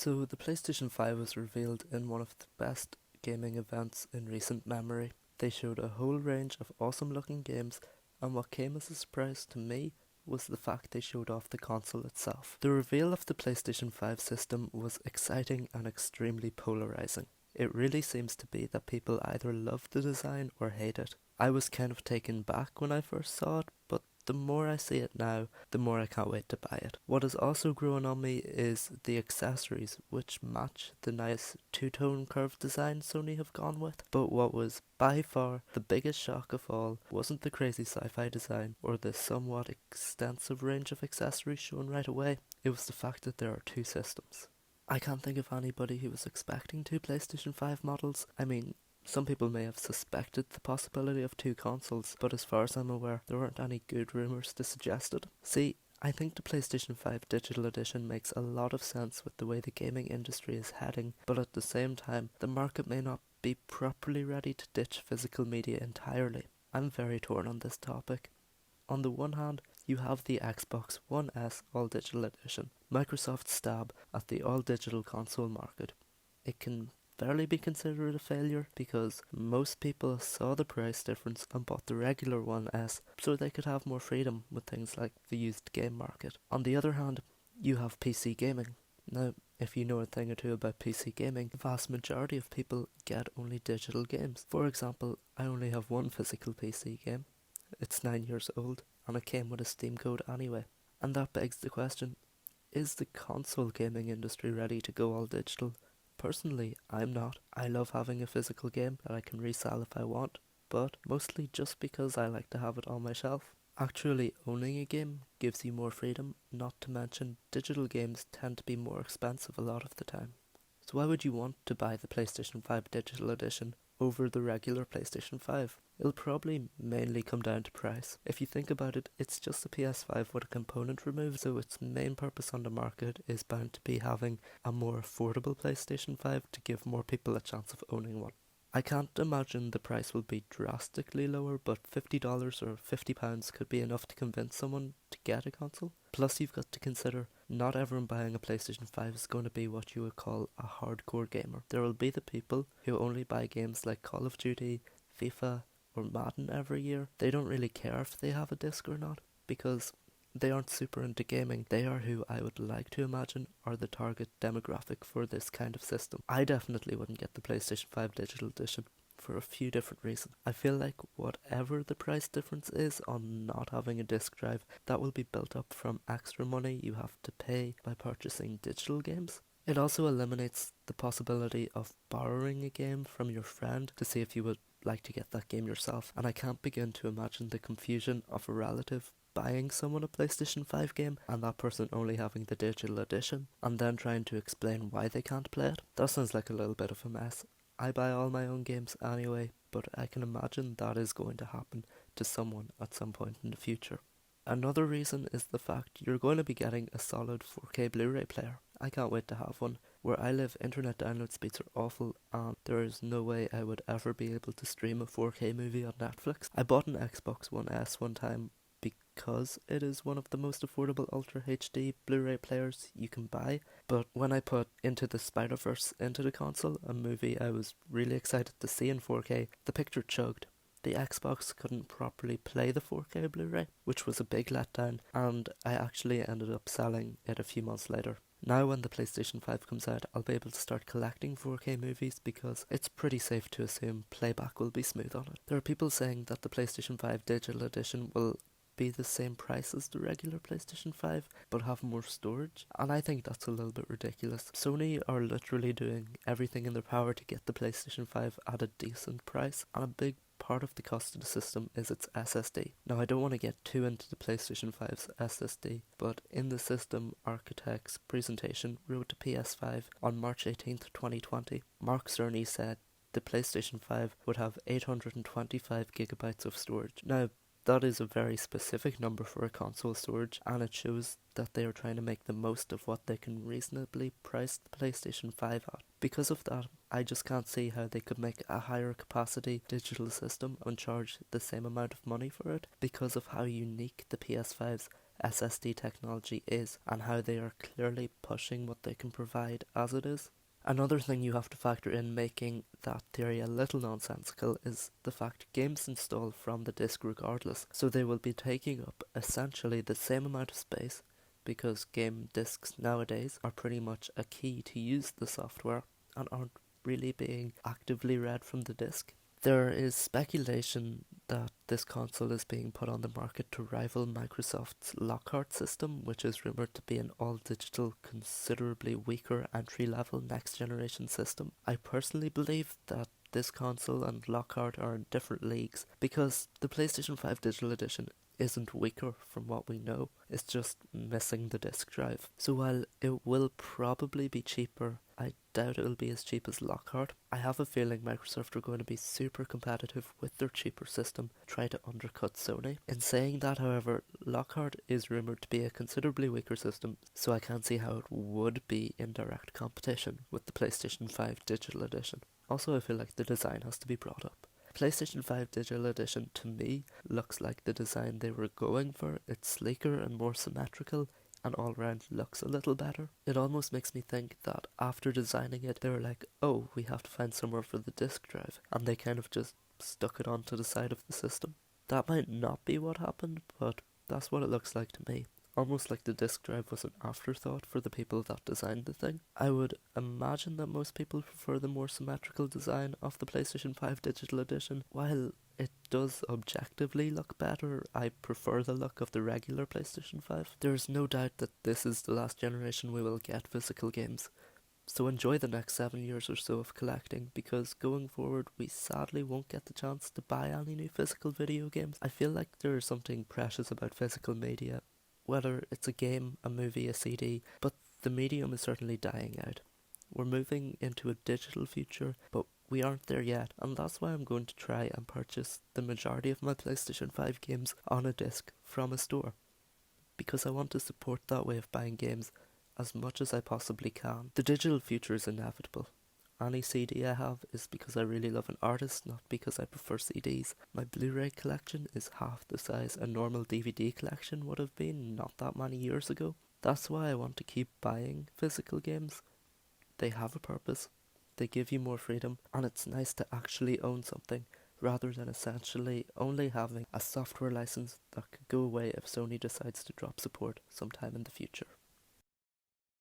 So the PlayStation 5 was revealed in one of the best gaming events in recent memory. They showed a whole range of awesome looking games, and what came as a surprise to me was the fact they showed off the console itself. The reveal of the PlayStation 5 system was exciting and extremely polarizing. It really seems to be that people either love the design or hate it. I was kind of taken back when I first saw it, but the more I see it now, the more I can't wait to buy it. What has also grown on me is the accessories, which match the nice two-tone curved design Sony have gone with. But what was by far the biggest shock of all wasn't the crazy sci-fi design or the somewhat extensive range of accessories shown right away. It was the fact that there are two systems. I can't think of anybody who was expecting two PlayStation 5 models. I mean, some people may have suspected the possibility of two consoles, but as far as I'm aware, there weren't any good rumours to suggest it. See, I think the PlayStation 5 Digital Edition makes a lot of sense with the way the gaming industry is heading, but at the same time, the market may not be properly ready to ditch physical media entirely. I'm very torn on this topic. On the one hand, you have the Xbox One S All Digital Edition, Microsoft's stab at the all-digital console market. It can barely be considered a failure because most people saw the price difference and bought the regular One S so they could have more freedom with things like the used game market. On the other hand, you have PC gaming. Now, if you know a thing or two about PC gaming, the vast majority of people get only digital games. For example, I only have one physical PC game. It's 9 years old and it came with a Steam code anyway. And that begs the question, is the console gaming industry ready to go all digital? Personally, I'm not. I love having a physical game that I can resell if I want, but mostly just because I like to have it on my shelf. Actually owning a game gives you more freedom, not to mention digital games tend to be more expensive a lot of the time. So why would you want to buy the PlayStation 5 Digital Edition over the regular PlayStation 5? It'll probably mainly come down to price. If you think about it, it's just a PS5 with a component removed, so its main purpose on the market is bound to be having a more affordable PlayStation 5 to give more people a chance of owning one. I can't imagine the price will be drastically lower, but $50 or £50 could be enough to convince someone to get a console. Plus you've got to consider, not everyone buying a PlayStation 5 is going to be what you would call a hardcore gamer. There will be the people who only buy games like Call of Duty, FIFA or Madden every year. They don't really care if they have a disc or not, because they aren't super into gaming. They are who I would like to imagine are the target demographic for this kind of system. I definitely wouldn't get the PlayStation 5 Digital Edition for a few different reasons. I feel like whatever the price difference is on not having a disc drive, that will be built up from extra money you have to pay by purchasing digital games. It also eliminates the possibility of borrowing a game from your friend to see if you would like to get that game yourself, and I can't begin to imagine the confusion of a relative buying someone a PlayStation 5 game and that person only having the digital edition and then trying to explain why they can't play it. That sounds like a little bit of a mess. I buy all my own games anyway, but I can imagine that is going to happen to someone at some point in the future. Another reason is the fact you're going to be getting a solid 4K Blu-ray player. I can't wait to have one. Where I live, internet download speeds are awful and there is no way I would ever be able to stream a 4K movie on Netflix. I bought an Xbox One S one time because it is one of the most affordable Ultra HD Blu-ray players you can buy, but when I put Into the Spider-Verse into the console, a movie I was really excited to see in 4K, the picture chugged. The Xbox couldn't properly play the 4K Blu-ray, which was a big letdown, and I actually ended up selling it a few months later. Now when the PlayStation 5 comes out, I'll be able to start collecting 4K movies because it's pretty safe to assume playback will be smooth on it. There are people saying that the PlayStation 5 Digital Edition will be the same price as the regular PlayStation 5 but have more storage, and I think that's a little bit ridiculous. Sony are literally doing everything in their power to get the PlayStation 5 at a decent price, and a big part of the cost of the system is its SSD. Now I don't want to get too into the PlayStation 5's SSD, but in the system architect's presentation wrote to PS5 on March 18th, 2020, Mark Cerny said the PlayStation 5 would have 825 gigabytes of storage. Now that is a very specific number for a console storage, and it shows that they are trying to make the most of what they can reasonably price the PlayStation 5 at. Because of that, I just can't see how they could make a higher capacity digital system and charge the same amount of money for it, because of how unique the PS5's SSD technology is and how they are clearly pushing what they can provide as it is. Another thing you have to factor in making that theory a little nonsensical is the fact games install from the disk regardless, so they will be taking up essentially the same amount of space because game disks nowadays are pretty much a key to use the software and aren't really being actively read from the disk. There is speculation that this console is being put on the market to rival Microsoft's Lockhart system, which is rumoured to be an all-digital, considerably weaker entry-level next-generation system. I personally believe that this console and Lockhart are in different leagues because the PlayStation 5 Digital Edition isn't weaker from what we know, it's just missing the disk drive. So while it will probably be cheaper, I doubt it will be as cheap as Lockhart. I have a feeling Microsoft are going to be super competitive with their cheaper system, try to undercut Sony. In saying that, however, Lockhart is rumoured to be a considerably weaker system, so I can't see how it would be in direct competition with the PlayStation 5 Digital Edition. Also, I feel like the design has to be brought up. PlayStation 5 Digital Edition to me looks like the design they were going for. It's sleeker and more symmetrical and all round looks a little better. It almost makes me think that after designing it they were like, oh, we have to find somewhere for the disk drive, and they kind of just stuck it onto the side of the system. That might not be what happened, but that's what it looks like to me. Almost like the disk drive was an afterthought for the people that designed the thing. I would imagine that most people prefer the more symmetrical design of the PlayStation 5 Digital Edition. While it does objectively look better, I prefer the look of the regular PlayStation 5. There is no doubt that this is the last generation we will get physical games. So enjoy the next 7 years or so of collecting, because going forward we sadly won't get the chance to buy any new physical video games. I feel like there is something precious about physical media, whether it's a game, a movie, a CD, but the medium is certainly dying out. We're moving into a digital future, but we aren't there yet, and that's why I'm going to try and purchase the majority of my PlayStation 5 games on a disc from a store, because I want to support that way of buying games as much as I possibly can. The digital future is inevitable. Any CD I have is because I really love an artist, not because I prefer CDs. My Blu-ray collection is half the size a normal DVD collection would have been not that many years ago. That's why I want to keep buying physical games. They have a purpose, they give you more freedom, and it's nice to actually own something, rather than essentially only having a software license that could go away if Sony decides to drop support sometime in the future.